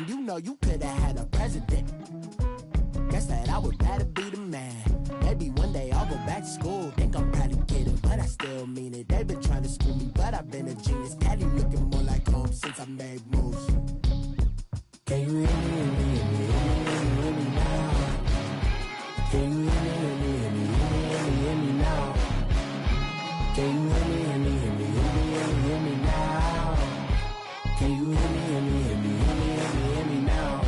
when you know you could have had a president. Guess that I would rather be the man. Maybe one day I'll go back to school. Think I'm probably kidding, but I still mean it. They've been trying to school me, but I've been a genius. Caddy looking more like home since I made moves. Can you hear me, hear me, hear me, hear me now? Can you hear me, hear me, hear me, hear me, hear me now? Can you hear me, hear me, hear me, hear me, hear me now? Can you hear me, hear me, hear me, hear me, hear me now?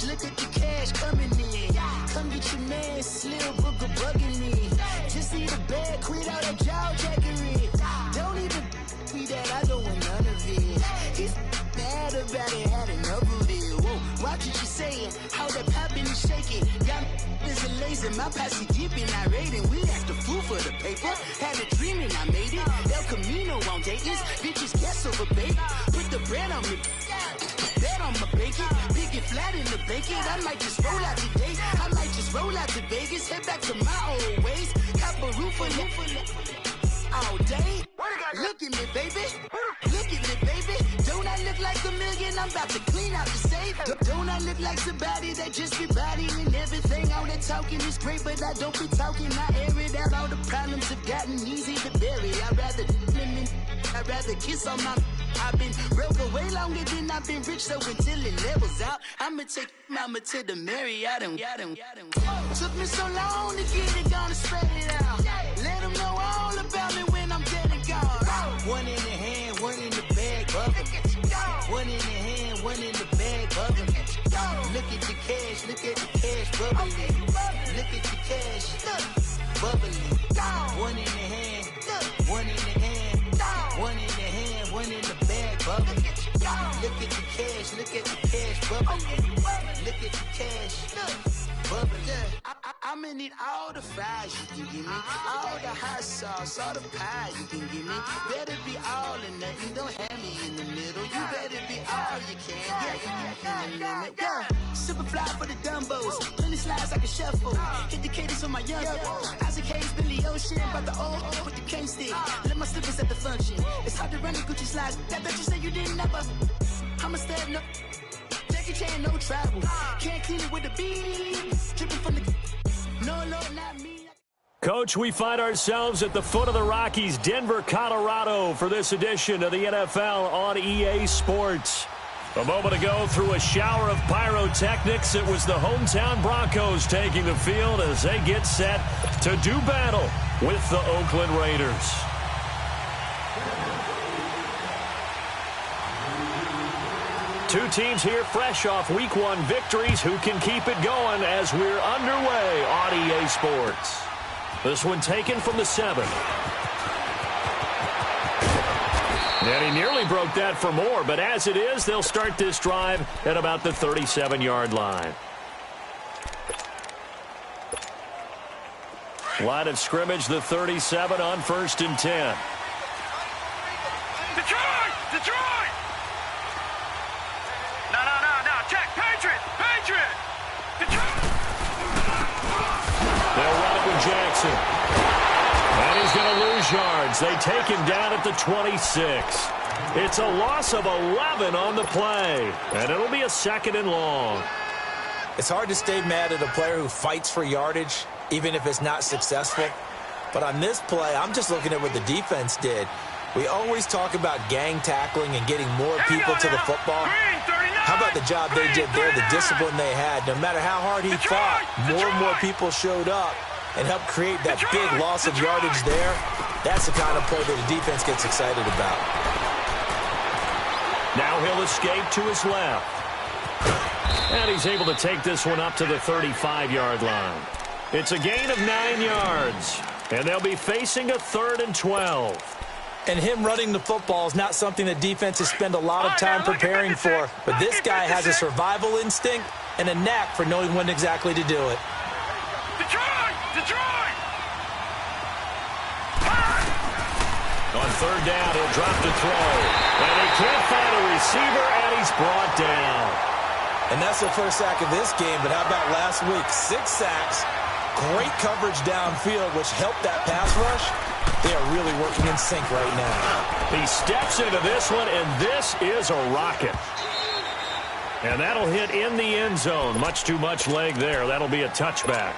Look at the cash coming in. Come get your man, Slim Booker bugging me. Just need a bag, quit all that jaw jackery. Don't even be that, I don't want none of it. He's mad about it, had enough of it. Whoa, watch what you saying, how that poppin' and shaking. Got is a lazy, my posse deep and I raiding. We act a fool for the paper. Had a dream and I made it. El Camino on Dayton's, bitches guess over bait. Put the bread on me. Bet on my bacon, big and flat in the bacon. I might just roll out today. I might just roll out to Vegas, head back to my old ways. Cop a roof all day. Look at me, baby. Look at me, baby. Don't I look like a million? I'm about to clean out the safe. Don't I look like somebody that just be bodying everything? All that talking is great, but I don't be talking. I air it out. All the problems have gotten easy to bury. I'd rather kiss on my. I've been broke way longer than I've been rich, so until it levels out, I'ma take mama to the Marriott and took me so long to get it gone and spread it out. Let them know all about me when I'm dead and gone. One in the hand, one in the bag, bubbling. One in the hand, one in the bag, bubbling. Look at the cash, look at the cash, bubbling. Look at the cash, bubbling. One in the hand, one in the hand, one in the hand, one in the bag, bubbling. Look at the cash, look at the cash, bubbling. Look at the cash, bubbling. I'ma need all the fries you can give me, all the hot sauce, all the pie you can give me. Better be all or nothing, don't have me in the middle. You better be all you can, yeah, in the limit. Yeah, super fly for the dumbos, plenty slides like a shuffle. Hit the cadence for my young Isaac Hayes, Billy Ocean, about the old with the cane stick. Let my slippers at the function. It's hard to run the Gucci slides. That bet you say you didn't never. I'm a step no. Jackie Chan, no travel. Can't clean it with the beat. Dripping from the. No, Lord, not me. Coach, we find ourselves at the foot of the Rockies, Denver, Colorado, for this edition of the NFL on EA Sports. A moment ago, through a shower of pyrotechnics, it was the hometown Broncos taking the field as they get set to do battle with the Oakland Raiders. Two teams here fresh off Week 1 victories. Who can keep it going as we're underway on EA Sports? This one taken from the 7. And he nearly broke that for more, but as it is, they'll start this drive at about the 37-yard line. Line of scrimmage, the 37 on 1st and 10. Detroit! Detroit! No, check, Patriot! Detroit! They'll run it with Jackson. And he's going to lose yards. They take him down at the 26. It's a loss of 11 on the play. And it'll be a 2nd and long. It's hard to stay mad at a player who fights for yardage, even if it's not successful. But on this play, I'm just looking at what the defense did. We always talk about gang tackling and getting more people to the football. How about the job they did there, the discipline they had? No matter how hard he fought, more and more people showed up and helped create that big loss of yardage there. That's the kind of play that the defense gets excited about. Now he'll escape to his left. And he's able to take this one up to the 35-yard line. It's a gain of 9 yards. And they'll be facing a 3rd and 12. And him running the football is not something that defenses spend a lot of time preparing for. But this guy has a survival instinct and a knack for knowing when exactly to do it. Detroit! On 3rd down, he'll drop to throw. And he can't find a receiver, and he's brought down. And that's the first sack of this game, but how about last week? 6 sacks, great coverage downfield, which helped that pass rush. They are really working in sync right now. He steps into this one, and this is a rocket. And that'll hit in the end zone. Much too much leg there. That'll be a touchback.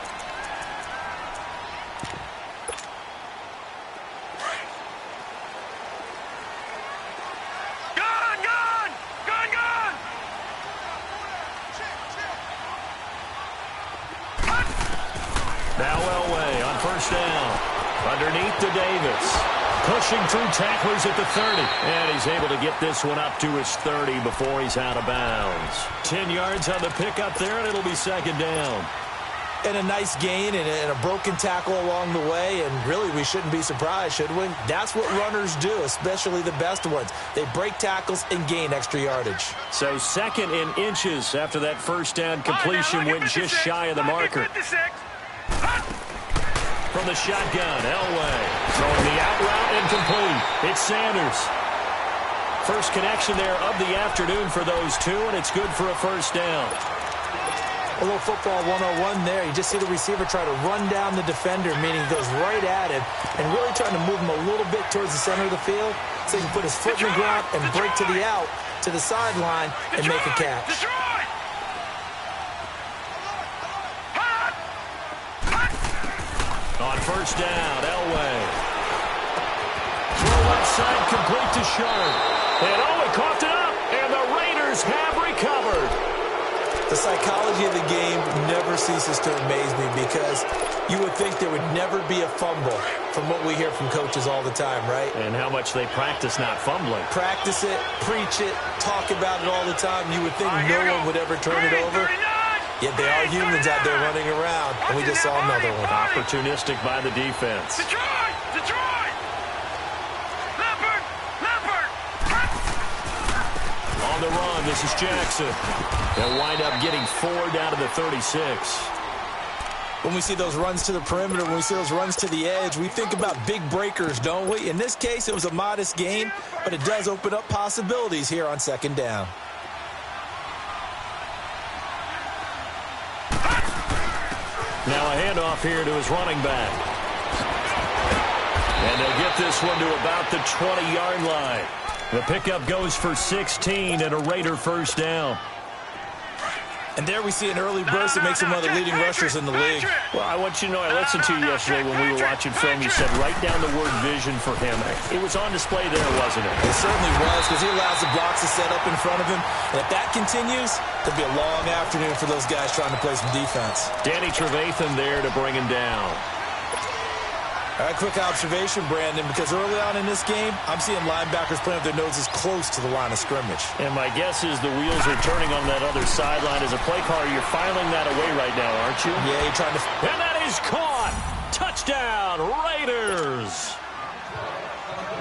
Now Elway on 1st down. Underneath to Davis. Pushing through tacklers at the 30. And he's able to get this one up to his 30 before he's out of bounds. 10 yards on the pickup there, and it'll be 2nd down. And a nice gain and a broken tackle along the way. And really, we shouldn't be surprised, should we? That's what runners do, especially the best ones. They break tackles and gain extra yardage. So 2nd in inches after that 1st down completion went just shy of the marker. From the shotgun, Elway throwing the out route incomplete. It's Sanders. First connection there of the afternoon for those two, and it's good for a 1st down. A little football 101 there. You just see the receiver try to run down the defender, meaning goes right at him, and really trying to move him a little bit towards the center of the field so he can put his foot in the ground and break to the out, to the sideline, and make a catch. On 1st down, Elway. Throw left side complete to Sharp. And he coughed it up, and the Raiders have recovered. The psychology of the game never ceases to amaze me because you would think there would never be a fumble from what we hear from coaches all the time, right? And how much they practice not fumbling. Practice it, preach it, talk about it all the time. You would think no one would ever turn it over. Yet they are humans out there running around, and we just saw another one. Opportunistic by the defense. Detroit! Leopard! On the run, this is Jackson. They'll wind up getting 4 down to the 36. When we see those runs to the perimeter, when we see those runs to the edge, we think about big breakers, don't we? In this case, it was a modest gain, but it does open up possibilities here on 2nd down. Now a handoff here to his running back. And they'll get this one to about the 20-yard line. The pickup goes for 16 and a Raider 1st down. And there we see an early burst that makes him one of the leading rushers in the league. Well, I want you to know, I listened to you yesterday when we were watching film. You said write down the word vision for him. It was on display there, wasn't it? It certainly was, because he allows the blocks to set up in front of him. And if that continues, it'll be a long afternoon for those guys trying to play some defense. Danny Trevathan there to bring him down. All right, quick observation, Brandon, because early on in this game, I'm seeing linebackers playing with their noses close to the line of scrimmage. And my guess is the wheels are turning on that other sideline. As a play caller, you're filing that away right now, aren't you? Yeah, you're trying to... And that is caught! Touchdown, Raiders!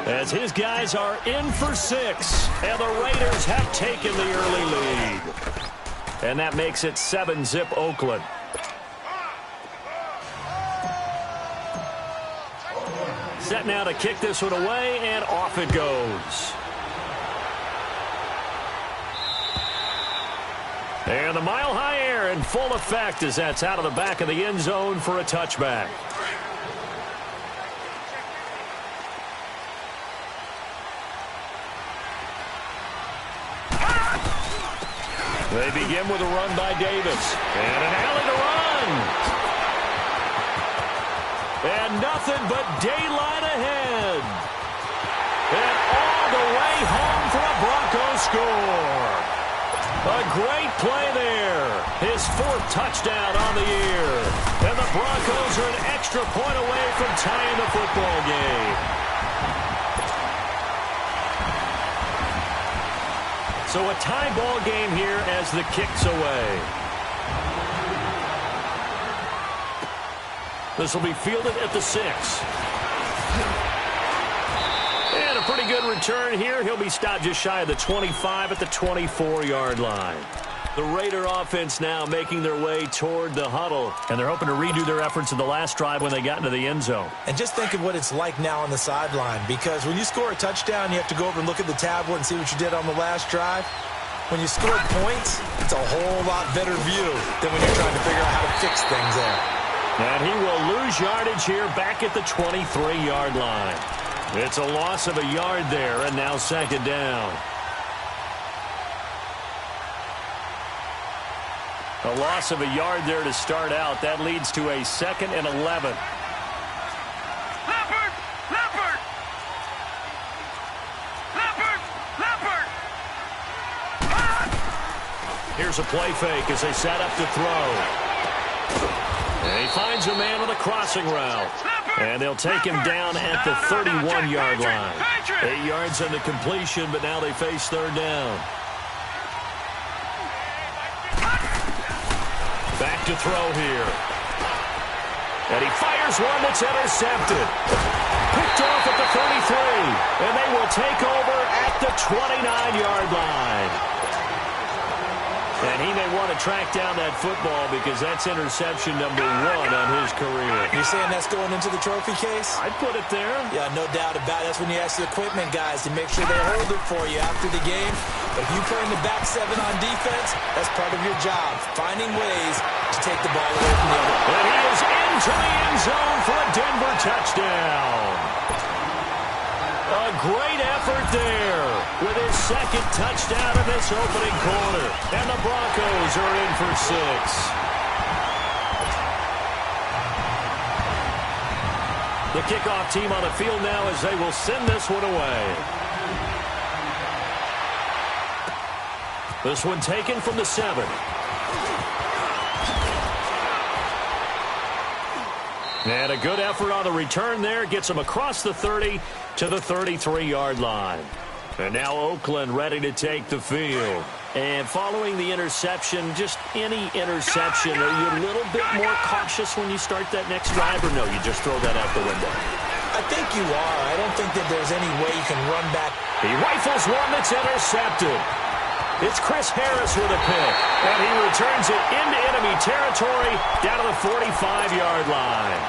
As his guys are in for 6, and the Raiders have taken the early lead. And that makes it 7-zip Oakland. Set now to kick this one away, and off it goes. And the mile-high air in full effect as that's out of the back of the end zone for a touchback. They begin with a run by Davis. And an alley to run. And nothing but daylight ahead. And all the way home for a Broncos score. A great play there. His 4th touchdown on the year. And the Broncos are an extra point away from tying the football game. So a tie ball game here as the kick's away. This will be fielded at the 6. And a pretty good return here. He'll be stopped just shy of the 25 at the 24-yard line. The Raider offense now making their way toward the huddle. And they're hoping to redo their efforts in the last drive when they got into the end zone. And just think of what it's like now on the sideline. Because when you score a touchdown, you have to go over and look at the tablet and see what you did on the last drive. When you scored points, it's a whole lot better view than when you're trying to figure out how to fix things there. And he will lose yardage here back at the 23-yard line. It's a loss of a yard there, and now 2nd down. A loss of a yard there to start out. That leads to a 2nd and 11. Leopard! Leopard! Leopard! Leopard! Ah! Here's a play fake as they set up to throw. And he finds a man with a crossing route. And they'll take him down at the 31-yard line. 8 yards on the completion, but now they face 3rd down. Back to throw here. And he fires one that's intercepted. Picked off at the 33. And they will take over at the 29-yard line. And he may want to track down that football because that's interception number 1 on his career. You're saying that's going into the trophy case? I'd put it there. Yeah, no doubt about it. That's when you ask the equipment guys to make sure they hold it for you after the game. If you play in the back 7 on defense, that's part of your job, finding ways to take the ball away from the other. And he is into the end zone for a Denver touchdown. A great effort there with his 2nd touchdown in this opening quarter. And the Broncos are in for 6. The kickoff team on the field now as they will send this one away. This one taken from the 7. And a good effort on the return there. Gets him across the 30 to the 33-yard line. And now Oakland ready to take the field. And following the interception, just any interception, are you a little bit more cautious when you start that next drive, or no, you just throw that out the window? I think you are. I don't think that there's any way you can run back. He rifles one that's intercepted. It's Chris Harris with a pick, and he returns it into enemy territory down to the 45-yard line.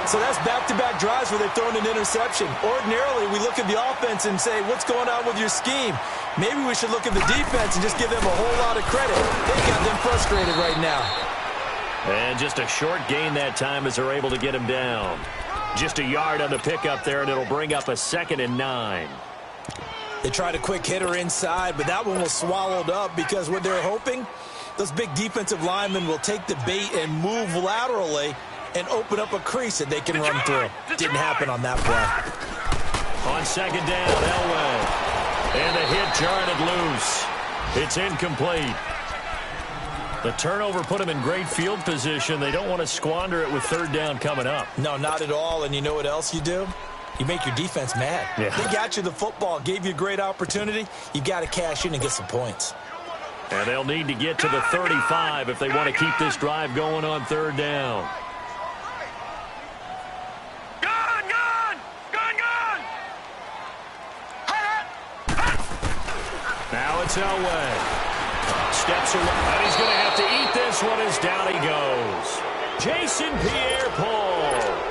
So that's back-to-back drives where they've thrown an interception. Ordinarily, we look at the offense and say, what's going on with your scheme? Maybe we should look at the defense and just give them a whole lot of credit. They've got them frustrated right now. And just a short gain that time as they're able to get him down. Just a yard on the pickup there, and it'll bring up a 2nd and 9. They tried a quick hitter inside, but that one was swallowed up because what they're hoping, those big defensive linemen will take the bait and move laterally and open up a crease that they can run through. Didn't happen on that play. On 2nd down, Elway. And the hit jarred loose. It's incomplete. The turnover put him in great field position. They don't want to squander it with 3rd down coming up. No, not at all. And you know what else you do? You make your defense mad. Yeah. They got you the football, gave you a great opportunity. You got to cash in and get some points. And they'll need to get to the 35 if they want to keep this drive going on 3rd down. Now it's Elway. Steps away, and he's going to have to eat this one as down he goes. Jason Pierre-Paul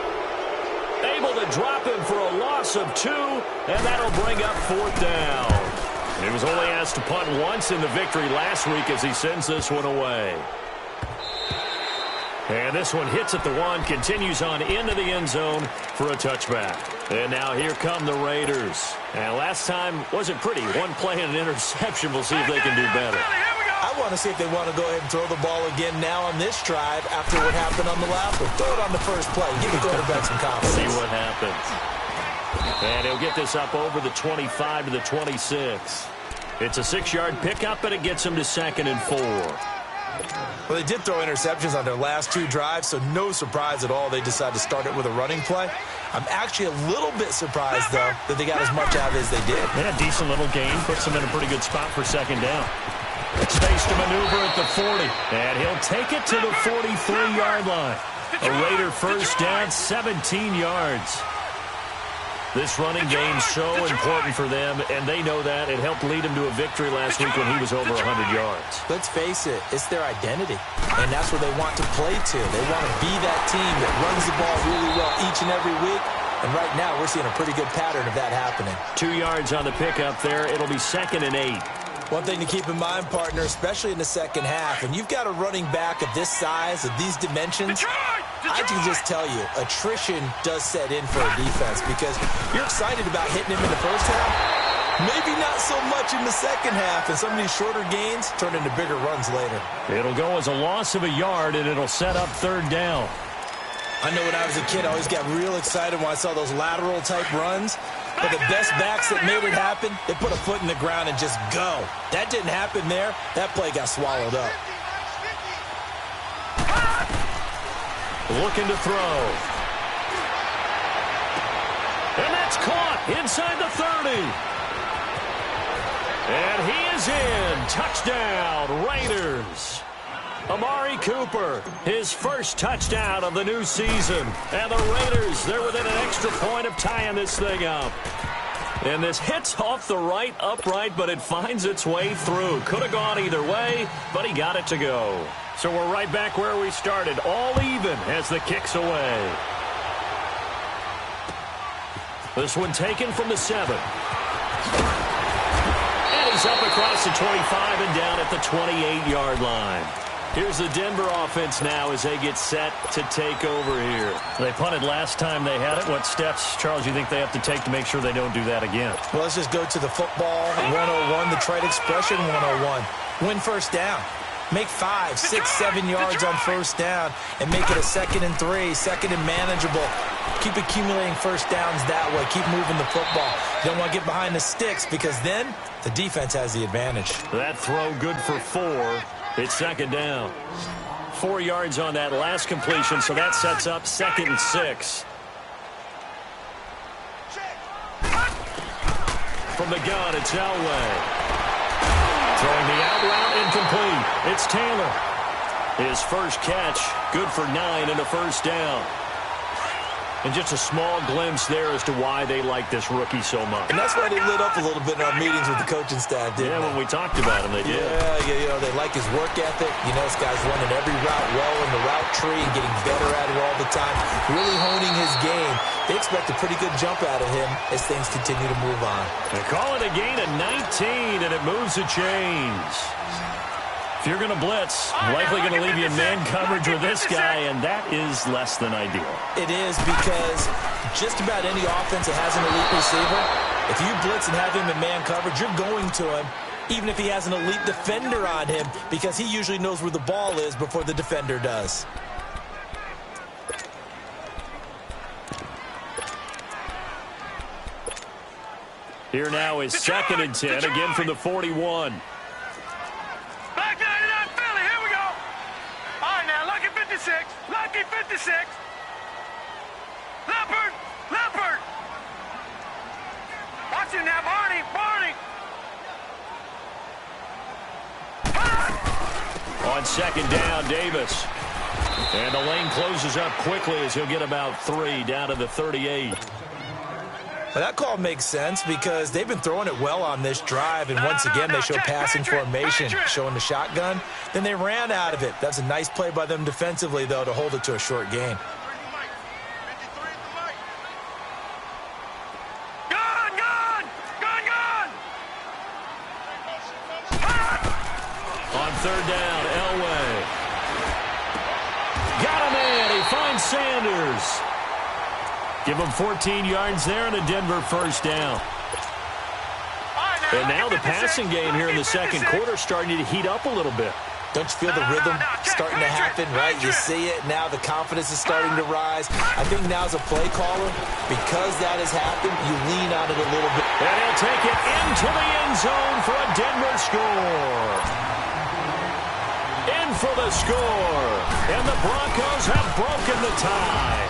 able to drop him for a loss of 2, and that'll bring up 4th down. He was only asked to punt once in the victory last week as he sends this one away. And this one hits at the 1, continues on into the end zone for a touchback. And now here come the Raiders. And last time wasn't pretty. One play and an interception. We'll see if they can do better. I want to see if they want to go ahead and throw the ball again now on this drive after what happened on the last one. Throw it on the first play. Give the quarterback some confidence. See what happens. And he'll get this up over the 25 to the 26. It's a 6-yard pickup, and it gets them to 2nd and 4. Well, they did throw interceptions on their last 2 drives, so no surprise at all they decided to start it with a running play. I'm actually a little bit surprised, though, that they got as much out of it as they did. Yeah, decent little gain. Puts them in a pretty good spot for 2nd down. Space to maneuver at the 40. And he'll take it to the 43-yard line. A Raider first down, 17 yards. This running game's so important for them, and they know that. It helped lead him to a victory last week when he was over 100 yards. Let's face it, it's their identity, and that's what they want to play to. They want to be that team that runs the ball really well each and every week, and right now we're seeing a pretty good pattern of that happening. 2 yards on the pickup there. It'll be 2nd and 8. One thing to keep in mind, partner, especially in the second half, when you've got a running back of this size, of these dimensions, I can just tell you, attrition does set in for a defense because you're excited about hitting him in the first half, maybe not so much in the second half, and some of these shorter gains turn into bigger runs later. It'll go as a loss of a yard, and it'll set up 3rd down. I know when I was a kid, I always got real excited when I saw those lateral-type runs. But the best backs that made it happen, they put a foot in the ground and just go. That didn't happen there. That play got swallowed up. Looking to throw. And that's caught inside the 30. And he is in. Touchdown, Raiders. Amari Cooper, his first touchdown of the new season. And the Raiders, they're within an extra point of tying this thing up. And this hits off the right upright, but it finds its way through. Could have gone either way, but he got it to go. So we're right back where we started, all even as the kick's away. This one taken from the 7. And he's up across the 25 and down at the 28-yard line. Here's the Denver offense now as they get set to take over here. They punted last time they had it. What steps, Charles, you think they have to take to make sure they don't do that again? Well, let's just go to the football 101, the trade expression 101. Win first down. Make 5, 6, 7 yards on first down and make it a 2nd and 3, 2nd and manageable. Keep accumulating first downs that way. Keep moving the football. You don't want to get behind the sticks because then the defense has the advantage. That throw good for 4. It's 2nd down. 4 yards on that last completion, so that sets up 2nd and 6. From the gun, it's Elway. Throwing the out route incomplete. It's Taylor. His first catch, good for 9 and a first down. And just a small glimpse there as to why they like this rookie so much. And that's why they lit up a little bit in our meetings with the coaching staff, didn't they? When we talked about him, they did. Yeah, you know, they like his work ethic. You know, this guy's running every route well in the route tree and getting better at it all the time, really honing his game. They expect a pretty good jump out of him as things continue to move on. They call it a gain of 19, and it moves the chains. If you're going to blitz, likely going to leave you in man coverage with this guy, and that is less than ideal. It is because just about any offense that has an elite receiver, if you blitz and have him in man coverage, you're going to him, even if he has an elite defender on him, because he usually knows where the ball is before the defender does. Here now is 2nd and 10, again from the 41. Back 99 Philly, here we go. All right, now, lucky 56. Lucky 56. Leopard. Leopard. Watch it now, Barney. Barney. On 2nd down, Davis. And the lane closes up quickly as he'll get about 3 down to the 38. Well, that call makes sense because they've been throwing it well on this drive, and once again they show passing formation, showing the shotgun. Then they ran out of it. That's a nice play by them defensively, though, to hold it to a short gain. Gun, gun, gun, gun. On 3rd down, Elway. Got him in. He finds Sanders. Give him 14 yards there and a Denver first down. And now the passing game here in the second quarter starting to heat up a little bit. Don't you feel the rhythm starting to happen, right? You see it. Now the confidence is starting to rise. I think now as a play caller, because that has happened, you lean on it a little bit. And he'll take it into the end zone for a Denver score. In for the score. And the Broncos have broken the tie.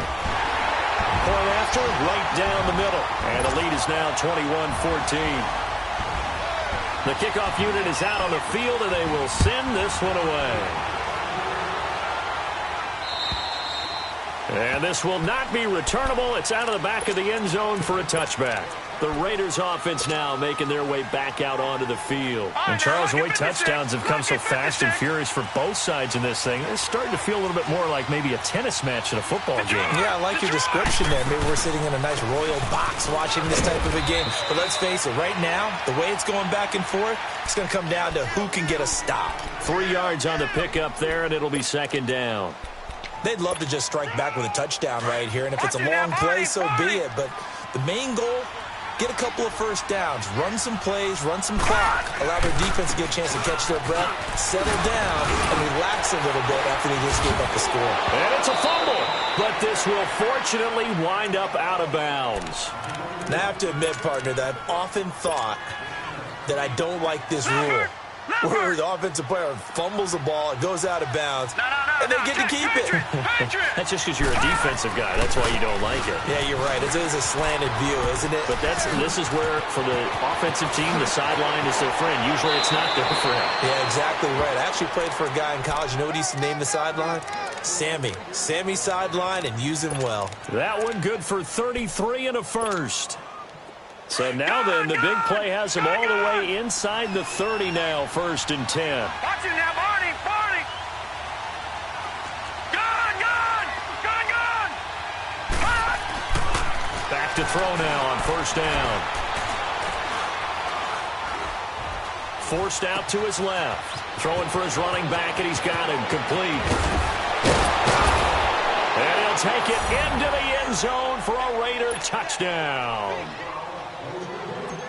Point after, right down the middle. And the lead is now 21-14. The kickoff unit is out on the field, and they will send this one away. And this will not be returnable. It's out of the back of the end zone for a touchback. The Raiders offense now making their way back out onto the field. And Charles, the way touchdowns have come so fast and furious for both sides in this thing, it's starting to feel a little bit more like maybe a tennis match in a football game. Yeah, I like your description there. Maybe we're sitting in a nice royal box watching this type of a game. But let's face it, right now, the way it's going back and forth, it's going to come down to who can get a stop. 3 yards on the pickup there, and it'll be second down. They'd love to just strike back with a touchdown right here, and if it's a long play, so be it. But the main goal, get a couple of first downs, run some plays, run some clock, allow their defense to get a chance to catch their breath, settle down, and relax a little bit after they just gave up the score. And it's a fumble, but this will fortunately wind up out of bounds. Now, I have to admit, partner, that I've often thought that I don't like this rule, where the offensive player fumbles the ball, it goes out of bounds, and they get to keep it. That's just because you're a defensive guy. That's why you don't like it. Yeah, you're right. It is a slanted view, isn't it? But this is where, for the offensive team, the sideline is their friend. Usually it's not their friend. Yeah, exactly right. I actually played for a guy in college. You know what he used to name the sideline? Sammy. Sammy sideline, and use him well. That one good for 33 and a first. So now then, the big play has him all the way inside the 30 now, 1st and 10. Watch it now, Barney, Barney. Gun. Back to throw now on 1st down. Forced out to his left. Throwing for his running back, and he's got him complete. And he'll take it into the end zone for a Raider touchdown.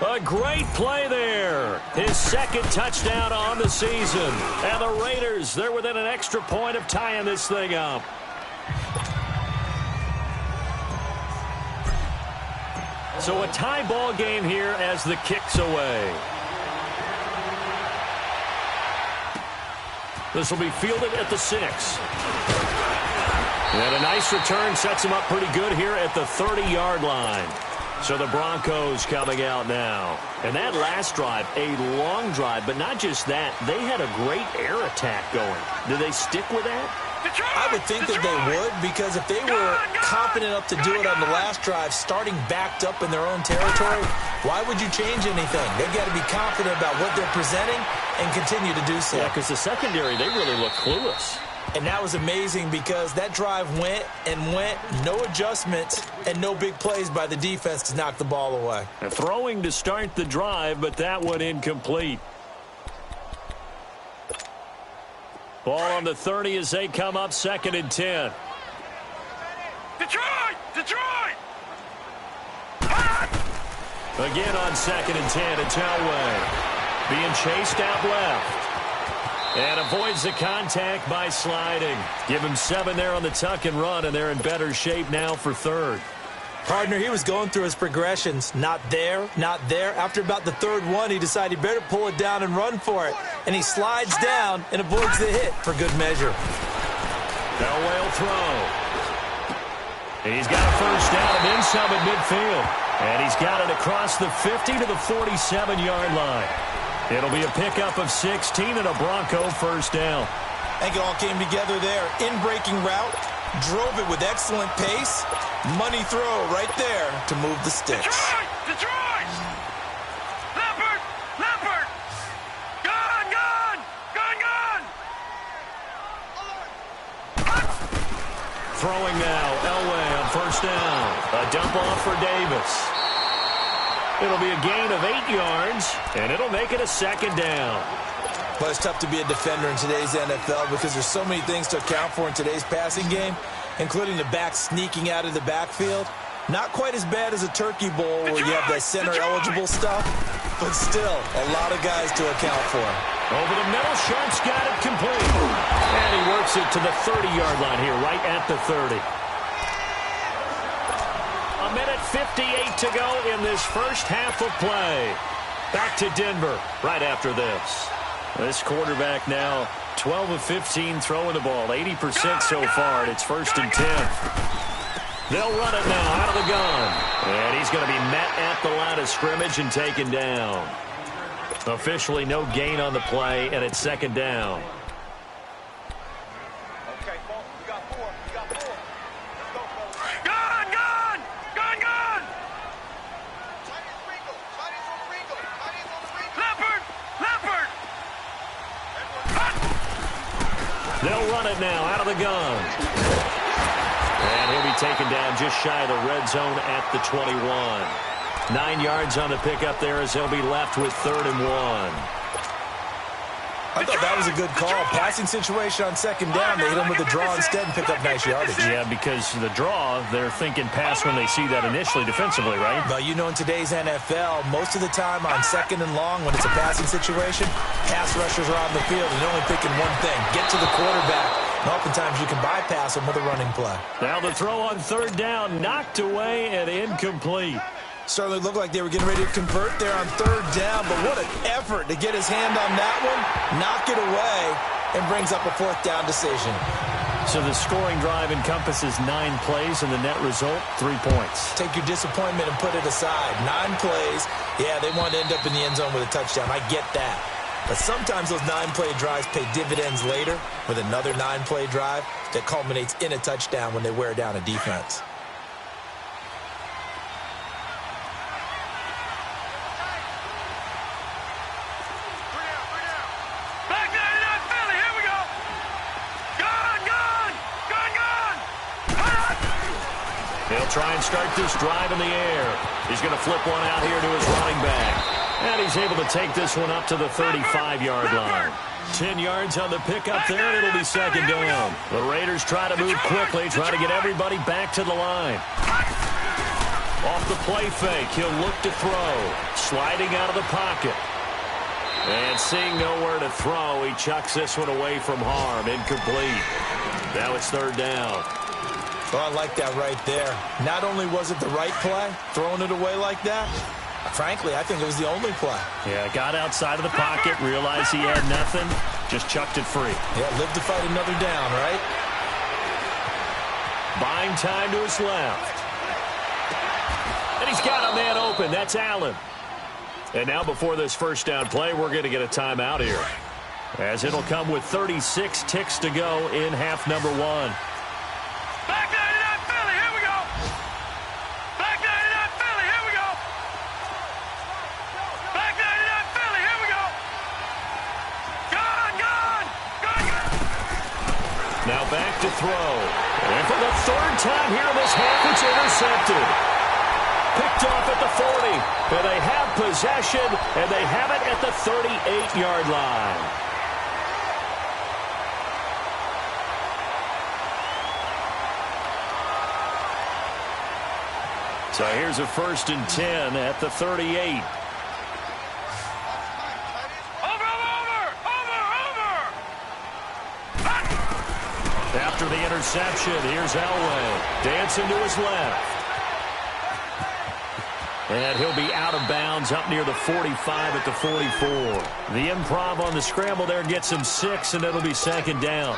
A great play there. His second touchdown on the season. And the Raiders, they're within an extra point of tying this thing up. So a tie ball game here as the kick's away. This will be fielded at the 6. And a nice return sets him up pretty good here at the 30-yard line. So the Broncos coming out now. And that last drive, a long drive, but not just that. They had a great air attack going. Do they stick with that? I would think that they would, because if they were confident enough to do it on the last drive, starting backed up in their own territory, why would you change anything? They've got to be confident about what they're presenting and continue to do so. Yeah, because the secondary, they really look clueless. And that was amazing because that drive went and went, no adjustments and no big plays by the defense to knock the ball away. And throwing to start the drive, but that one incomplete. Ball on the 30 as they come up 2nd and 10. Detroit! Again on 2nd and 10, it's Elway. Being chased out left. And avoids the contact by sliding. Give him 7 there on the tuck and run, and they're in better shape now for 3rd. Partner, he was going through his progressions. Not there, not there. After about the 3rd one, he decided he better pull it down and run for it. And he slides down and avoids the hit for good measure. Elway will throw. And he's got a 1st down and then some at midfield. And he's got it across the 50 to the 47-yard line. It'll be a pickup of 16 and a Bronco 1st down. I think it all came together there. In-breaking route, drove it with excellent pace. Money throw right there to move the sticks. Detroit! Leopard! Gun! Throwing now, Elway on 1st down. A dump off for Davis. It'll be a gain of 8 yards, and it'll make it a 2nd down. Well, it's tough to be a defender in today's NFL because there's so many things to account for in today's passing game, including the back sneaking out of the backfield. Not quite as bad as a turkey bowl where you have that center-eligible stuff, but still a lot of guys to account for. Over the middle, Sharp's got it complete. And he works it to the 30-yard line here, right at the 30. A minute 58 to go in this first half of play. Back to Denver right after this. This quarterback now 12 of 15 throwing the ball, 80% so far, and it's 1st and 10. They'll run it now out of the gun. And he's going to be met at the line of scrimmage and taken down. Officially no gain on the play, and it's 2nd down. They'll run it now out of the gun. And he'll be taken down just shy of the red zone at the 21. 9 yards on the pickup there as they'll be left with 3rd and 1. I thought that was a good call. Passing situation on 2nd down. They hit him with a draw instead and picked up nice yardage. Yeah, because the draw, they're thinking pass when they see that initially defensively, right? Well, you know, in today's NFL, most of the time on 2nd and long, when it's a passing situation, pass rushers are on the field and they're only thinking one thing, get to the quarterback. And oftentimes you can bypass them with a running play. Now the throw on 3rd down, knocked away and incomplete. Certainly looked like they were getting ready to convert there on 3rd down, but what an effort to get his hand on that one, knock it away, and brings up a 4th down decision. So the scoring drive encompasses 9 plays, and the net result, 3 points. Take your disappointment and put it aside. 9 plays, yeah, they want to end up in the end zone with a touchdown. I get that. But sometimes those 9-play drives pay dividends later with another 9-play drive that culminates in a touchdown when they wear down a defense. He'll try and start this drive in the air. He's going to flip one out here to his running back. And he's able to take this one up to the 35-yard line. 10 yards on the pickup there, and it'll be 2nd down. The Raiders try to move quickly, try to get everybody back to the line. Off the play fake, he'll look to throw. Sliding out of the pocket. And seeing nowhere to throw, he chucks this one away from harm. Incomplete. Now it's 3rd down. Well, I like that right there. Not only was it the right play, throwing it away like that, frankly, I think it was the only play. Yeah, got outside of the pocket, realized he had nothing, just chucked it free. Yeah, live to fight another down, right? Buying time to his left. And he's got a man open. That's Allen. And now before this 1st down play, we're going to get a timeout here, as it'll come with 36 ticks to go in half number 1. Back 99 Philly, here we go. Back 99 Philly, here we go. Back 99 Philly, here we go. Gone. Now back to throw. And for the 3rd time here in this half, it's intercepted. Picked off at the 40. And they have possession, and they have it at the 38-yard line. So here's a 1st and 10 at the 38. Over. After the interception, here's Elway. Dancing to his left. And he'll be out of bounds up near the 45 at the 44. The improv on the scramble there gets him 6, and it'll be 2nd down.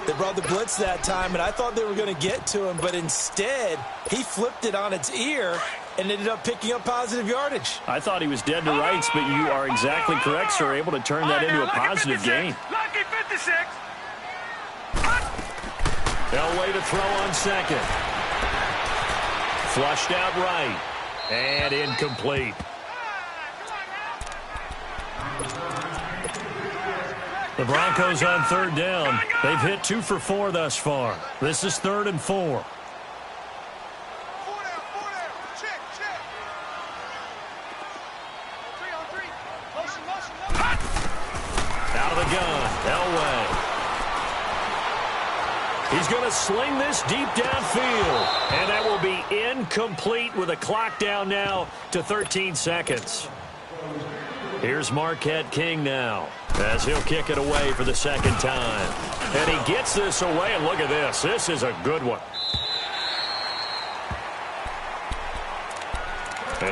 They brought the blitz that time, and I thought they were going to get to him, but instead, he flipped it on its ear and ended up picking up positive yardage. I thought he was dead to rights, but you are exactly correct, sir. Able to turn that into a positive gain. Lucky 56. Elway to throw on 2nd. Flushed out right. And incomplete. The Broncos on 3rd down. They've hit 2 for 4 thus far. This is 3rd and 4. Out of the gun, Elway. He's going to sling this deep downfield. And that will be incomplete with a clock down now to 13 seconds. Here's Marquette King now, as he'll kick it away for the 2nd time. And he gets this away, and look at this. This is a good one.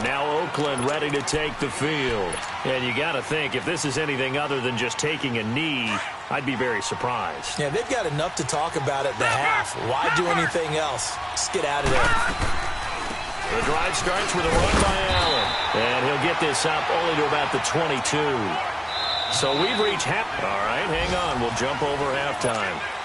And now Oakland ready to take the field. And you got to think, if this is anything other than just taking a knee, I'd be very surprised. Yeah, they've got enough to talk about at the half. Why do anything else? Just get out of there. The drive starts with a run by Allen. And he'll get this up only to about the 22. So we've reached half. All right, hang on. We'll jump over halftime.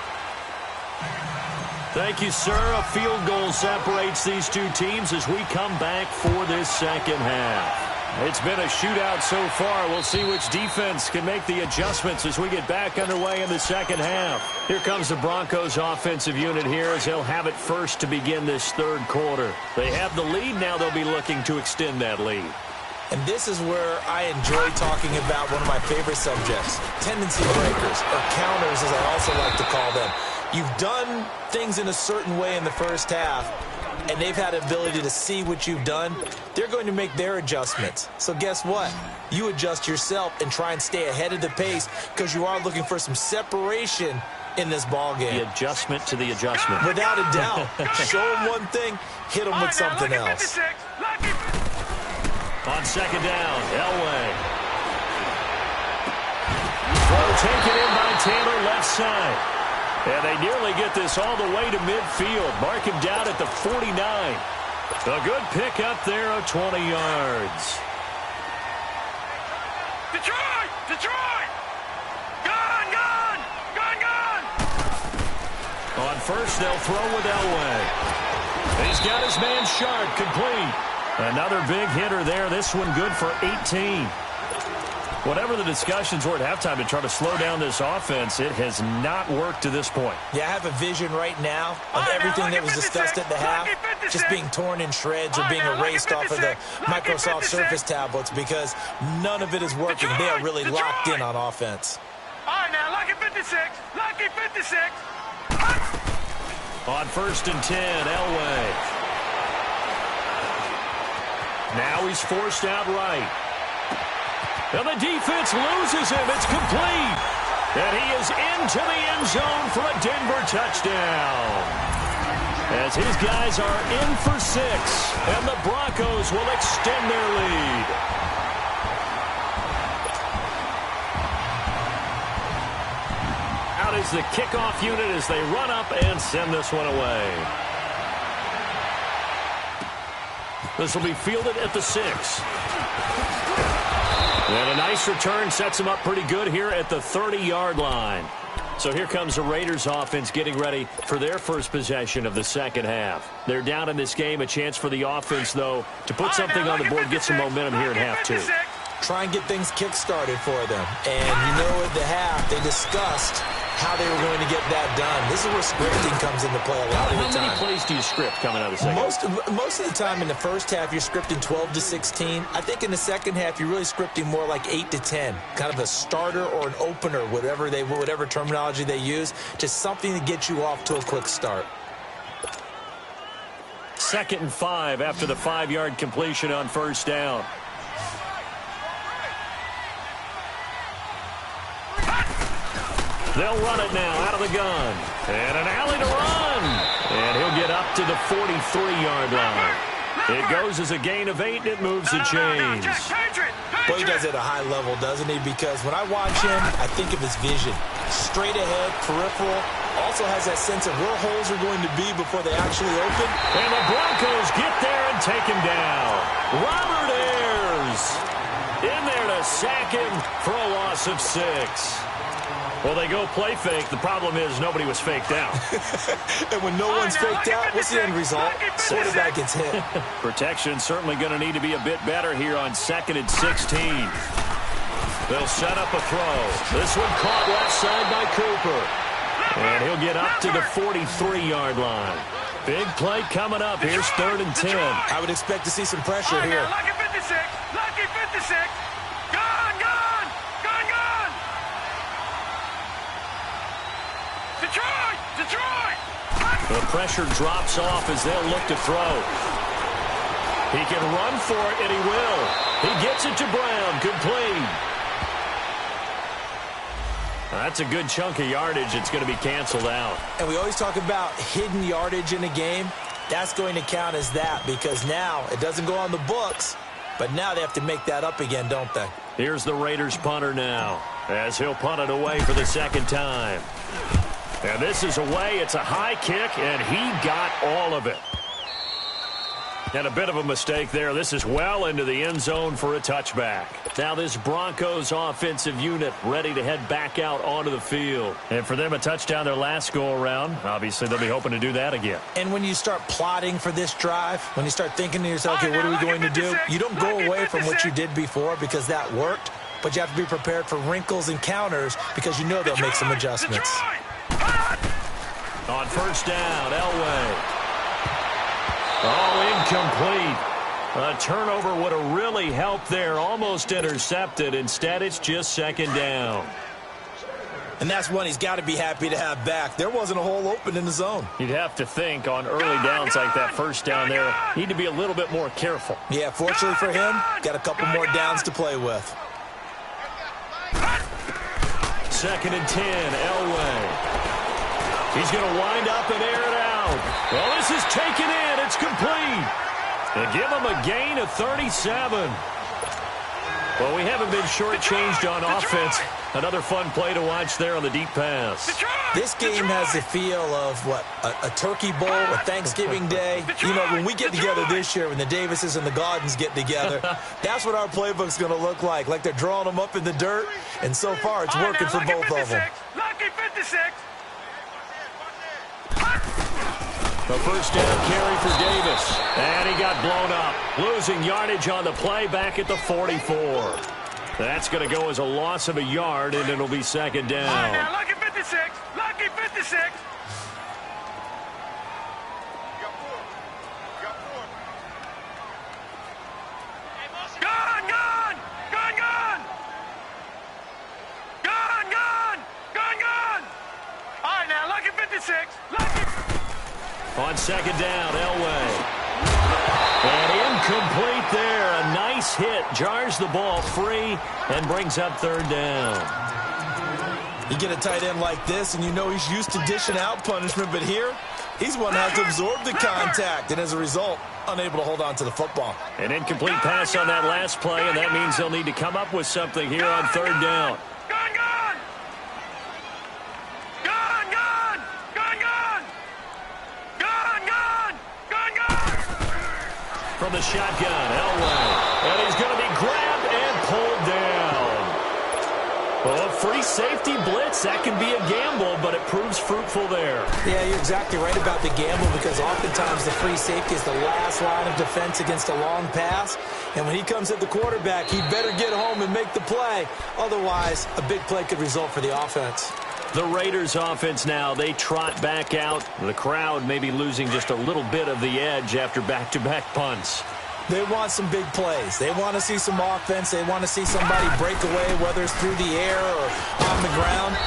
Thank you, sir. A field goal separates these two teams as we come back for this second half. It's been a shootout so far. We'll see which defense can make the adjustments as we get back underway in the second half. Here comes the Broncos offensive unit here as they'll have it first to begin this third quarter. They have the lead. Now they'll be looking to extend that lead. And this is where I enjoy talking about one of my favorite subjects, tendency breakers, or counters as I also like to call them. You've done things in a certain way in the first half, and they've had the ability to see what you've done. They're going to make their adjustments. So guess what? You adjust yourself and try and stay ahead of the pace because you are looking for some separation in this ball game. The adjustment to the adjustment. Without a doubt. Show them one thing, hit them with something else. On second down, Elway. Throw taken in by Taylor, left side. And they nearly get this all the way to midfield. Mark him down at the 49. A good pick up there of 20 yards. Detroit! Detroit! Gone! Gone! Gone! Gone! On first, they'll throw with Elway. He's got his man Sharp, complete. Another big hitter there. This one good for 18. Whatever the discussions were at halftime to try to slow down this offense, it has not worked to this point. Yeah, I have a vision right now of everything that was discussed at the half just being torn in shreds or being erased off of the Microsoft Surface tablets because none of it is working. They are really locked in on offense. All right, now, lucky 56. Lucky 56. On first and 10, Elway. Now he's forced out right. And the defense loses him. It's complete. And he is into the end zone for a Denver touchdown. As his guys are in for 6. And the Broncos will extend their lead. Out is the kickoff unit as they run up and send this one away. This will be fielded at the 6. And a nice return sets him up pretty good here at the 30-yard line. So here comes the Raiders offense getting ready for their first possession of the second half. They're down in this game. A chance for the offense, though, to put something on the board, get some momentum here in half 2. Try and get things kick-started for them. And you know at the half, they discussed how they were going to get that done. This is where scripting comes into play a lot of the time. How many plays do you script coming out of the second? Most of the time in the first half, you're scripting 12 to 16. I think in the second half, you're really scripting more like 8 to 10. Kind of a starter or an opener, whatever terminology they use. Just something to get you off to a quick start. 2nd and 5 after the 5-yard completion on first down. They'll run it now out of the gun. And an alley to run. And he'll get up to the 43-yard line. It goes as a gain of 8, and it moves the chains. Well, he does it at a high level, doesn't he? Because when I watch him, I think of his vision. Straight ahead, peripheral. Also has that sense of where holes are going to be before they actually open. And the Broncos get there and take him down. Robert Ayers in there to sack him for a loss of 6. Well, they go play fake. The problem is nobody was faked out. And when no one's faked out, what's the end result? Quarterback gets hit. Protection certainly going to need to be a bit better here on 2nd and 16. They'll set up a throw. This one caught left side by Cooper. And he'll get up to the 43-yard line. Big play coming up. Here's 3rd and 10. I would expect to see some pressure here. Lucky 56. Lucky 56. Gone, gone. Gone, gone. Detroit! Detroit! The pressure drops off as they'll look to throw. He can run for it, and he will. He gets it to Brown, complete. That's a good chunk of yardage. It's going to be canceled out. And we always talk about hidden yardage in a game. That's going to count as that because now it doesn't go on the books. But now they have to make that up again, don't they? Here's the Raiders punter now, as he'll punt it away for the second time. And this is away. It's a high kick, and he got all of it. And a bit of a mistake there. This is well into the end zone for a touchback. Now this Broncos offensive unit ready to head back out onto the field. And for them, a touchdown their last go-around. Obviously, they'll be hoping to do that again. And when you start plotting for this drive, when you start thinking to yourself, okay, what are we going to do? You don't go away from what you did before because that worked, but you have to be prepared for wrinkles and counters because you know they'll make some adjustments. On first down, Elway. Oh, incomplete. A turnover would have really helped there. Almost intercepted. Instead, it's just second down. And that's one he's got to be happy to have back. There wasn't a hole open in the zone. You'd have to think on early downs like that first down there, need to be a little bit more careful. Yeah, fortunately for him, got a couple more downs to play with. Second and 10, Elway. He's going to wind up and air it out. Well, this is taken in. It's complete. They give him a gain of 37. Well, we haven't been shortchanged on offense. Another fun play to watch there on the deep pass. This game has the feel of, what, a turkey bowl, a Thanksgiving day. You know, when we get together this year, when the Davises and the Gaudens get together, that's what our playbook's going to look like they're drawing them up in the dirt, and so far it's working for both of them. Lucky 56. The first down carry for Davis. And he got blown up. Losing yardage on the play back at the 44. That's going to go as a loss of a yard, and it'll be second down. All right, now, lucky 56. Lucky 56. Gone, gone. Gone, gone. Gone, gone. Gone, gone. All right, now, lucky 56. Lucky. On second down, Elway. And incomplete there. A nice hit. Jars the ball free and brings up third down. You get a tight end like this, and you know he's used to dishing out punishment, but here, he's one that has to absorb the contact, and as a result, unable to hold on to the football. An incomplete pass on that last play, and that means they'll need to come up with something here on third down. Gone, gone. Gone, gone. Gone, gone. Gone, gone. Gone, gone. From the shotgun, Elway. And he's going to be grabbed and pulled down. Well, a free safety blitz, that can be a gamble, but it proves fruitful there. Yeah, you're exactly right about the gamble because oftentimes the free safety is the last line of defense against a long pass. And when he comes at the quarterback, he'd better get home and make the play. Otherwise, a big play could result for the offense. The Raiders offense now, they trot back out. The crowd maybe losing just a little bit of the edge after back-to-back punts. They want some big plays. They want to see some offense. They want to see somebody break away, whether it's through the air or on the ground.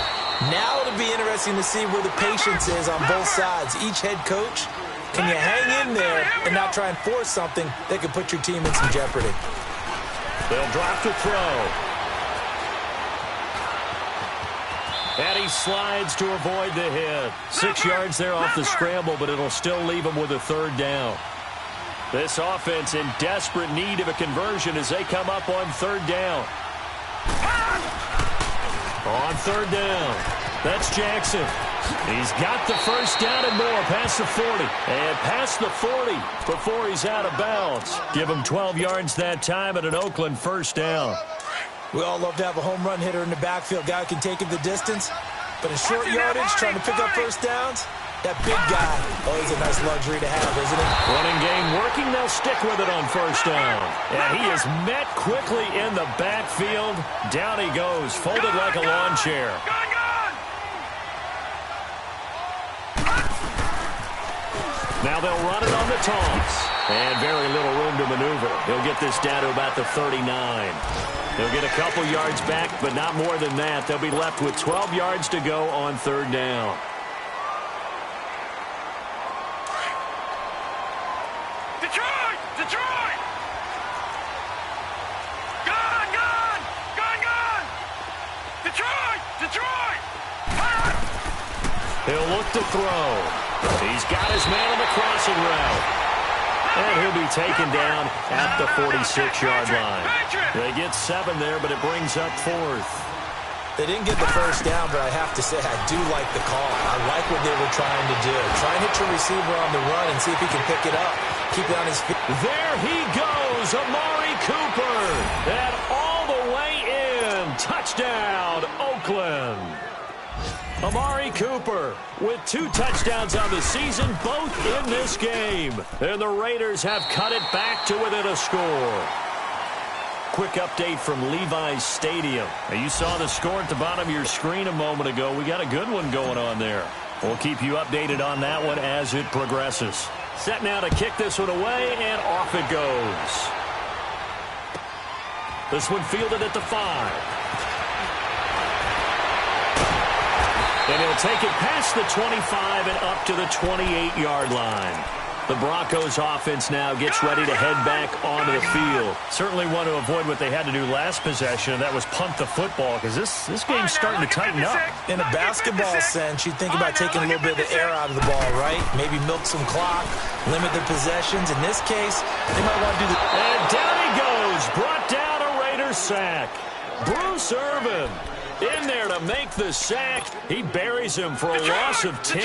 Now it'll be interesting to see where the patience is on both sides. Each head coach, can you hang in there and not try and force something that could put your team in some jeopardy? They'll drop to throw. And he slides to avoid the hit. 6 yards there off the scramble, but it'll still leave him with a third down. This offense in desperate need of a conversion as they come up on third down. On third down, that's Jackson. He's got the first down and more past the 40. And past the 40 before he's out of bounds. Give him 12 yards that time at an Oakland first down. We all love to have a home run hitter in the backfield, guy who can take it the distance. But in short yardage, trying to pick up first downs, that big guy, always a nice luxury to have, isn't it? Running game working, they'll stick with it on first down. And he is met quickly in the backfield. Down he goes, folded like a lawn chair. Now they'll run it on the toss. And very little room to maneuver. He'll get this down to about the 39. He'll get a couple yards back, but not more than that. They'll be left with 12 yards to go on third down. Detroit! Detroit! Gone! Gone! Gone! Gone! Detroit! Detroit! He'll look to throw. He's got his man on the crossing route. And he'll be taken down at the 46-yard line. They get 7 there, but it brings up 4th. They didn't get the first down, but I have to say I do like the call. I like what they were trying to do. Try and hit your receiver on the run and see if he can pick it up. Keep it on his feet. There he goes, Amari Cooper. And all the way in. Touchdown, Oakland. Amari Cooper with 2 touchdowns on the season, both in this game. And the Raiders have cut it back to within a score. Quick update from Levi's Stadium. Now, you saw the score at the bottom of your screen a moment ago. We got a good one going on there. We'll keep you updated on that one as it progresses. Set now to kick this one away, and off it goes. This one fielded at the 5. And he'll take it past the 25 and up to the 28-yard line. The Broncos offense now gets ready to head back onto the field. Certainly want to avoid what they had to do last possession, and that was punt the football, because this game's starting to tighten up. In a basketball sense, you think about taking a little bit of the air out of the ball, right? Maybe milk some clock, limit the possessions. In this case, they might want to do the... And down he goes, brought down a Raiders sack. Bruce Irvin in there to make the sack. He buries him for a loss of 10.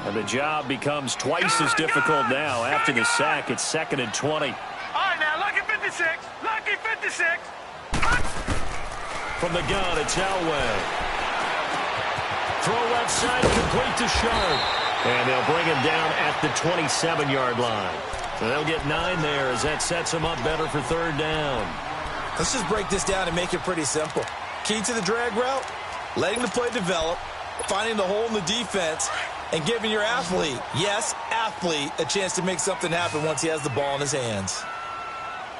And the job becomes twice as difficult now. After the sack, it's 2nd and 20. All right, now, lucky 56. Lucky 56. From the gun, it's Elway. Throw left side, complete to Sharp. And they'll bring him down at the 27-yard line. So they'll get 9 there as that sets them up better for 3rd down. Let's just break this down and make it pretty simple. Key to the drag route, letting the play develop, finding the hole in the defense, and giving your athlete, yes, athlete, a chance to make something happen once he has the ball in his hands.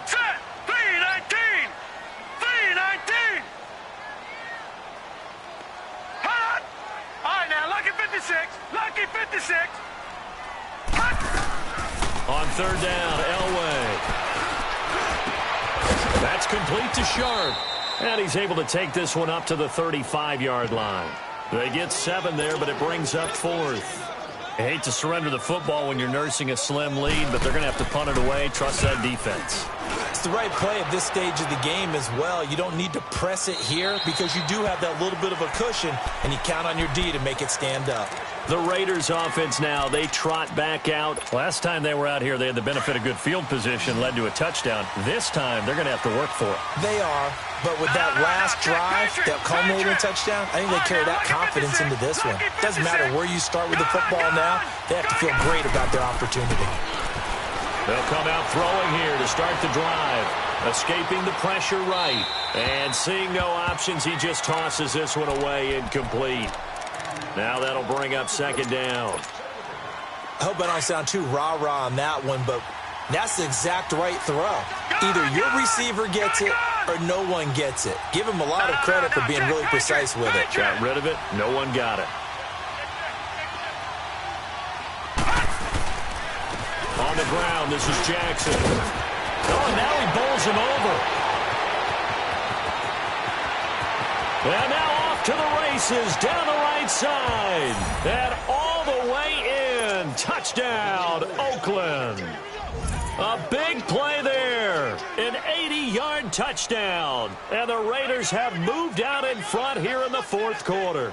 Set. 3-19. 3-19. Hot. All right, now, lucky 56. Lucky 56. Hot. On 3rd down, Elway. That's complete to Sharp. And he's able to take this one up to the 35-yard line. They get 7 there, but it brings up 4th. I hate to surrender the football when you're nursing a slim lead, but they're going to have to punt it away, trust that defense. It's the right play at this stage of the game as well. You don't need to press it here because you do have that little bit of a cushion, and you count on your D to make it stand up. The Raiders offense now, they trot back out. Last time they were out here, they had the benefit of good field position, led to a touchdown. This time, they're going to have to work for it. They are, but with that last drive, that culminating touchdown, I think they carry that confidence into this one. Doesn't matter where you start with the football now, they have to feel great about their opportunity. They'll come out throwing here to start the drive. Escaping the pressure right. And seeing no options, he just tosses this one away incomplete. Now that'll bring up 2nd down. I hope I don't sound too rah-rah on that one, but that's the exact right throw. Either your receiver gets it or no one gets it. Give him a lot of credit for being really precise with it. Got rid of it. No one got it. On the ground, this is Jackson. Oh, and now he bowls him over. And now off to the races down the right side. And all the way in. Touchdown, Oakland. A big play there. An 80-yard touchdown. And the Raiders have moved out in front here in the 4th quarter.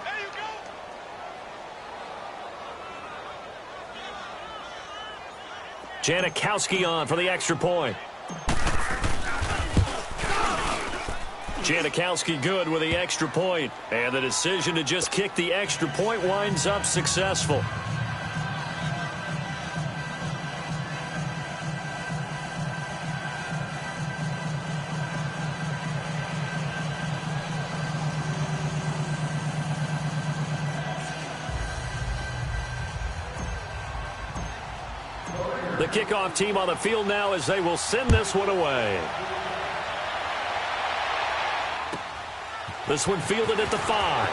Janikowski on for the extra point. Janikowski good with the extra point. And the decision to just kick the extra point winds up successful. The kickoff team on the field now as they will send this one away. This one fielded at the 5.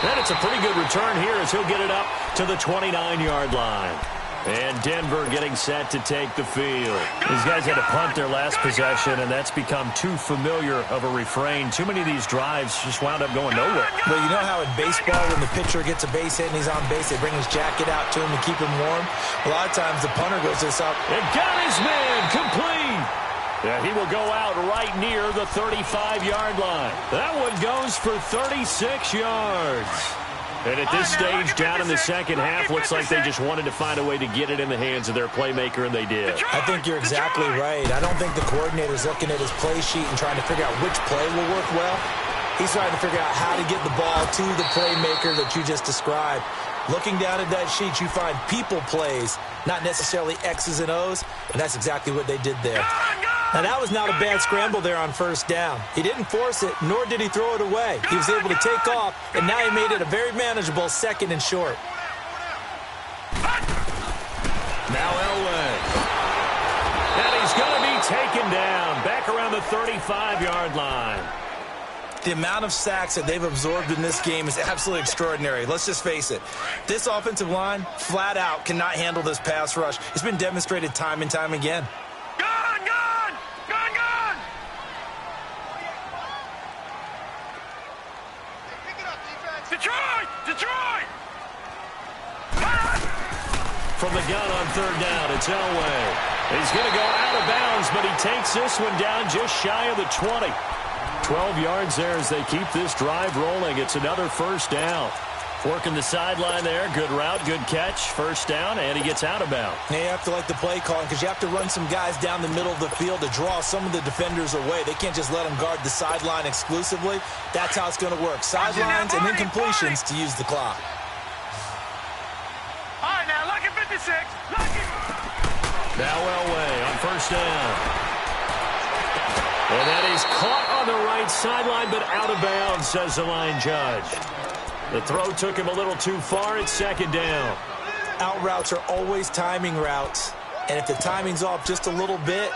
And it's a pretty good return here as he'll get it up to the 29-yard line. And Denver getting set to take the field. These guys had to punt their last possession, and that's become too familiar of a refrain. Too many of these drives just wound up going nowhere. But you know how in baseball, when the pitcher gets a base hit and he's on base, they bring his jacket out to him to keep him warm? A lot of times the punter goes this up. It got his man complete. Yeah, he will go out right near the 35-yard line. That one goes for 36 yards. And at this stage, down in the second half, looks like they just wanted to find a way to get it in the hands of their playmaker, and they did. I think you're exactly right. I don't think the coordinator's looking at his play sheet and trying to figure out which play will work well. He's trying to figure out how to get the ball to the playmaker that you just described. Looking down at that sheet, you find people plays, not necessarily X's and O's, and that's exactly what they did there. Now, that was not a bad scramble there on first down. He didn't force it, nor did he throw it away. He was able to take off, and now he made it a very manageable 2nd and short. Now Elway. And he's going to be taken down back around the 35-yard line. The amount of sacks that they've absorbed in this game is absolutely extraordinary. Let's just face it. This offensive line, flat out, cannot handle this pass rush. It's been demonstrated time and time again. Gun! Gun! Gun! Gun! Detroit! Detroit! From the gun on third down, it's Elway. He's going to go out of bounds, but he takes this one down just shy of the 20. 12 yards there as they keep this drive rolling. It's another first down. Working the sideline there. Good route, good catch. First down, and he gets out of bounds. Now you have to like the play calling because you have to run some guys down the middle of the field to draw some of the defenders away. They can't just let them guard the sideline exclusively. That's how it's going to work. Sidelines and then completions to use the clock. All right, now, lucky 56. Lucky. Now Elway on first down. And that is caught on the right sideline, but out of bounds, says the line judge. The throw took him a little too far. It's second down. Out routes are always timing routes. And if the timing's off just a little bit,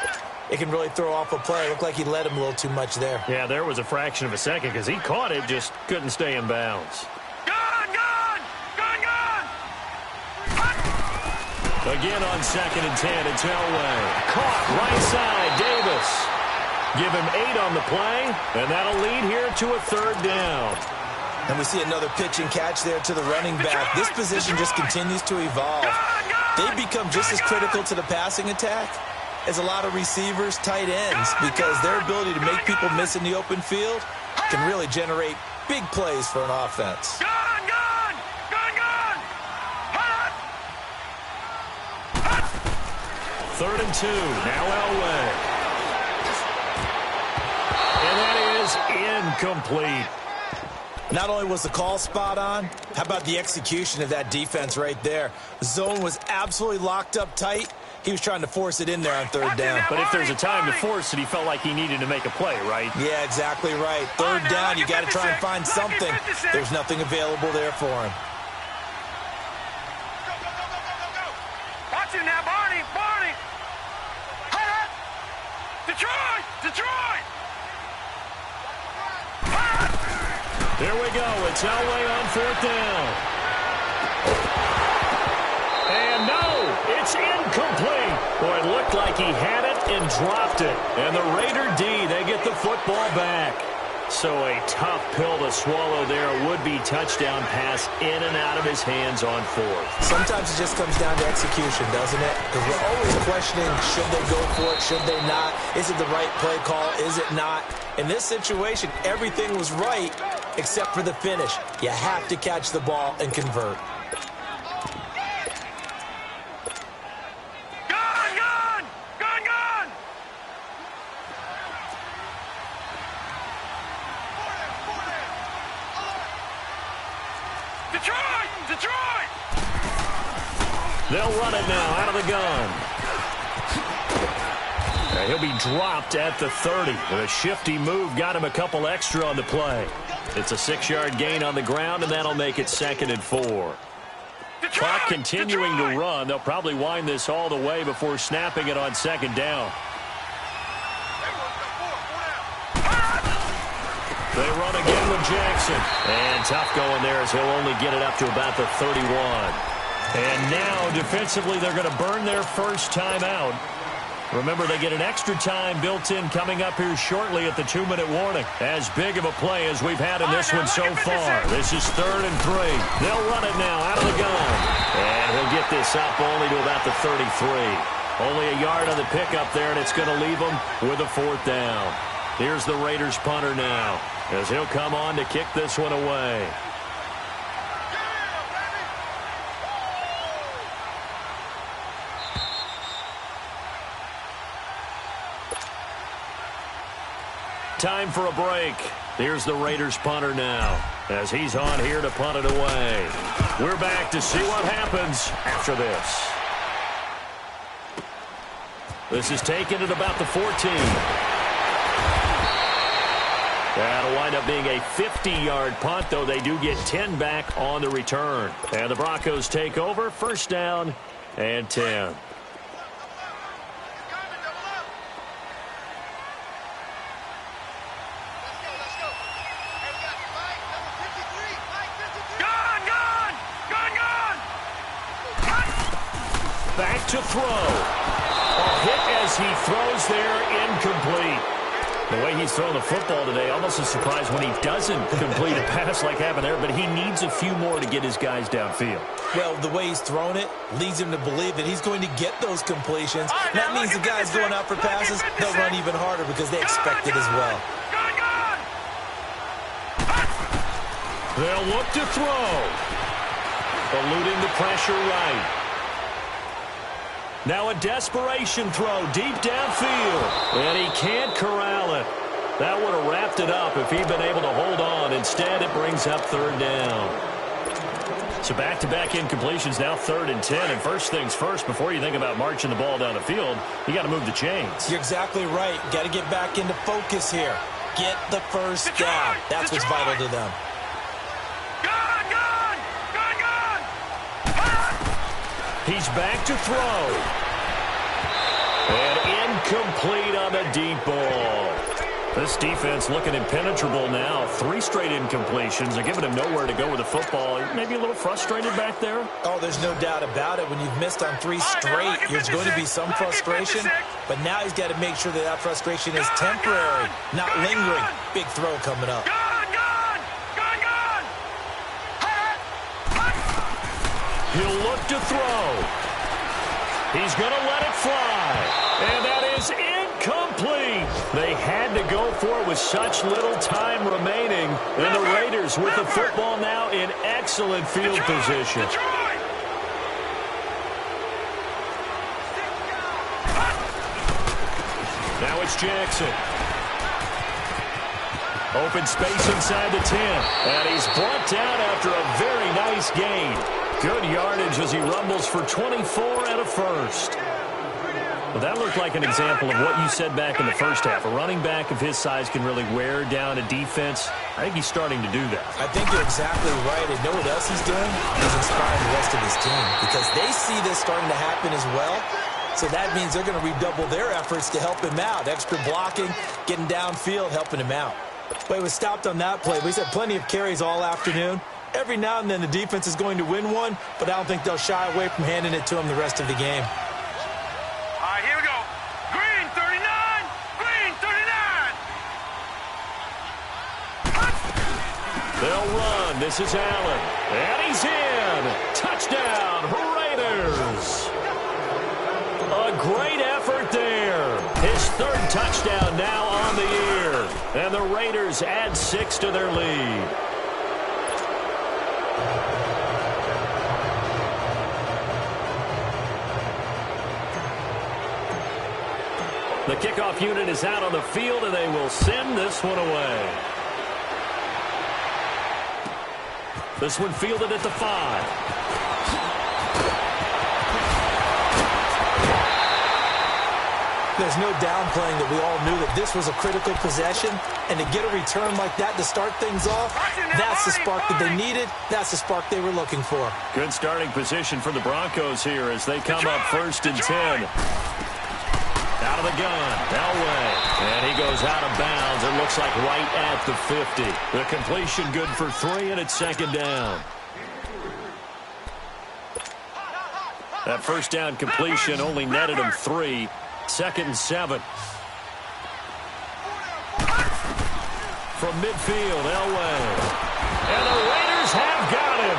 it can really throw off a play. It looked like he led him a little too much there. Yeah, there was a fraction of a second because he caught it, just couldn't stay in bounds. Gun! Gun! Gun! Gun! Again on 2nd and 10, it's Elway. Caught right side, Davis. Give him 8 on the play, and that'll lead here to a third down. And we see another pitch and catch there to the running back. This position just continues to evolve. They become just as critical to the passing attack as a lot of receivers, tight ends, because their ability to make people miss in the open field can really generate big plays for an offense. Gun! Gun! Gun! Gun! Hot! 3rd and 2, now Elway. And that is incomplete. Not only was the call spot on, how about the execution of that defense right there? The zone was absolutely locked up tight. He was trying to force it in there on third down. But if there's a time to force it, he felt like he needed to make a play, right? Yeah, exactly right. Third down, you got to try and find something. There's nothing available there for him. Watch him now, Barney! Barney! Hot! Detroit! Detroit! Here we go. It's Elway on 4th down. And no, it's incomplete. Boy, it looked like he had it and dropped it. And the Raider D, they get the football back. So a tough pill to swallow there. A would-be touchdown pass in and out of his hands on 4th. Sometimes it just comes down to execution, doesn't it? Because we're always questioning, should they go for it, should they not? Is it the right play call, is it not? In this situation, everything was right except for the finish. You have to catch the ball and convert. Gun! Gun! Gun! Gun! Detroit! Detroit! They'll run it now out of the gun. He'll be dropped at the 30. A shifty move got him a couple extra on the play. It's a 6-yard gain on the ground, and that'll make it 2nd and 4. Detroit! Clock continuing to run. They'll probably wind this all the way before snapping it on 2nd down. They run again with Jackson. And tough going there as he'll only get it up to about the 31. And now, defensively, they're going to burn their first timeout. Remember, they get an extra time built in coming up here shortly at the 2-minute warning. As big of a play as we've had in this one so far. This is 3rd and 3. They'll run it now out of the gun. And he'll get this up only to about the 33. Only a yard on the pickup there, and it's going to leave them with a 4th down. Here's the Raiders punter now, as he'll come on to kick this one away. Time for a break. Here's the Raiders punter now, as he's on here to punt it away. We're back to see what happens after this. This is taken at about the 14. That'll wind up being a 50-yard punt, though they do get 10 back on the return. And the Broncos take over, 1st down and 10. Back to throw. A hit as he throws there, incomplete. The way he's throwing the football today, almost a surprise when he doesn't complete a pass like happened there, but he needs a few more to get his guys downfield. Well, the way he's thrown it leads him to believe that he's going to get those completions. That means the guys going out for passes, they'll run even harder because they expect it as well. They'll look to throw. Eluding the pressure right. Now a desperation throw deep downfield. And he can't corral it. That would have wrapped it up if he'd been able to hold on. Instead, it brings up 3rd down. So back-to-back incompletions, now 3rd and 10. And first things first, before you think about marching the ball down the field, you got to move the chains. You're exactly right. Got to get back into focus here. Get the first down. That's what's vital to them. He's back to throw. And incomplete on the deep ball. This defense looking impenetrable now. 3 straight incompletions. They're giving him nowhere to go with the football. Maybe a little frustrated back there. Oh, there's no doubt about it. When you've missed on 3 straight, there's going to be some frustration. But now he's got to make sure that that frustration is temporary, not lingering. Big throw coming up. He'll look to throw. He's going to let it fly. And that is incomplete. They had to go for it with such little time remaining. And the Raiders with the football now in excellent field position. Now it's Jackson. Open space inside the 10. And he's brought down after a very nice gain. Good yardage as he rumbles for 24 and a first. Well, that looked like an example of what you said back in the first half. A running back of his size can really wear down a defense. I think he's starting to do that. I think you're exactly right. And know what else he's doing? He's inspiring the rest of his team because they see this starting to happen as well. So that means they're going to redouble their efforts to help him out. Extra blocking, getting downfield, helping him out. But he was stopped on that play. He's had plenty of carries all afternoon. Every now and then the defense is going to win one, but I don't think they'll shy away from handing it to him the rest of the game. All right, here we go. Green 39, green 39. They'll run. This is Allen. And he's in. Touchdown, Raiders. A great effort there. His 3rd touchdown now on the year. And the Raiders add 6 to their lead. The kickoff unit is out on the field, and they will send this one away. This one fielded at the 5. There's no downplaying that we all knew that this was a critical possession, and to get a return like that to start things off, that's the spark that they needed. That's the spark they were looking for. Good starting position for the Broncos here as they come up 1st and 10. Out of the gun, Elway, and he goes out of bounds. It looks like right at the 50. The completion good for 3, and it's 2nd down. That first down completion only netted him 3. 2nd and 7. From midfield, Elway. And the Raiders have got him.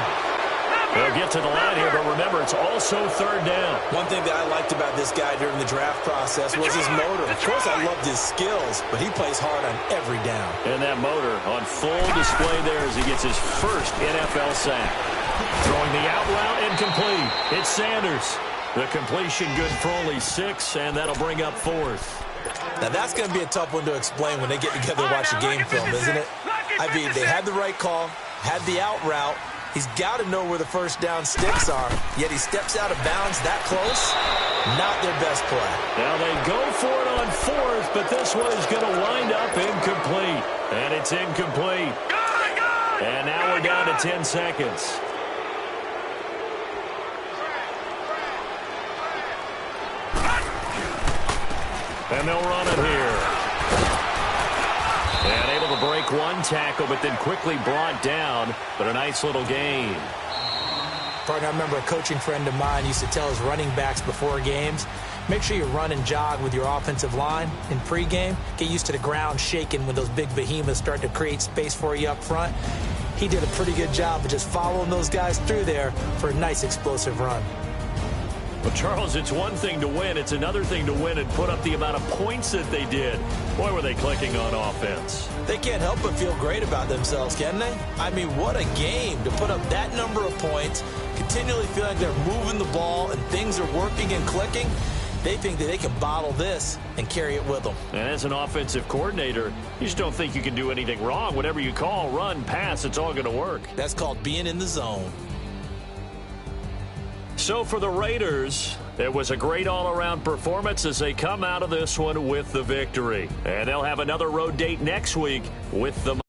They'll get to the line here, but remember, it's also 3rd down. One thing that I liked about this guy during the draft process was his motor. Of course, I loved his skills, but he plays hard on every down. And that motor on full display there as he gets his first NFL sack. Throwing the out route, incomplete. It's Sanders. The completion good for only 6, and that'll bring up 4th. Now, that's going to be a tough one to explain when they get together and watch a game film, isn't it? I mean, they had the right call, had the out route. He's got to know where the first down sticks are, yet he steps out of bounds that close. Not their best play. Now they go for it on 4th, but this one is going to wind up incomplete. And it's incomplete. And now we're down to 10 seconds. And they'll run it here. And able to break one tackle, but then quickly brought down. But a nice little gain. Partner, I remember a coaching friend of mine used to tell his running backs before games, make sure you run and jog with your offensive line in pregame. Get used to the ground shaking when those big behemoths start to create space for you up front. He did a pretty good job of just following those guys through there for a nice explosive run. Well, Charles, it's one thing to win. It's another thing to win and put up the amount of points that they did. Boy, were they clicking on offense. They can't help but feel great about themselves, can they? I mean, what a game to put up that number of points, continually feel like they're moving the ball and things are working and clicking. They think that they can bottle this and carry it with them. And as an offensive coordinator, you just don't think you can do anything wrong. Whatever you call, run, pass, it's all going to work. That's called being in the zone. So for the Raiders, it was a great all-around performance as they come out of this one with the victory. And they'll have another road date next week with the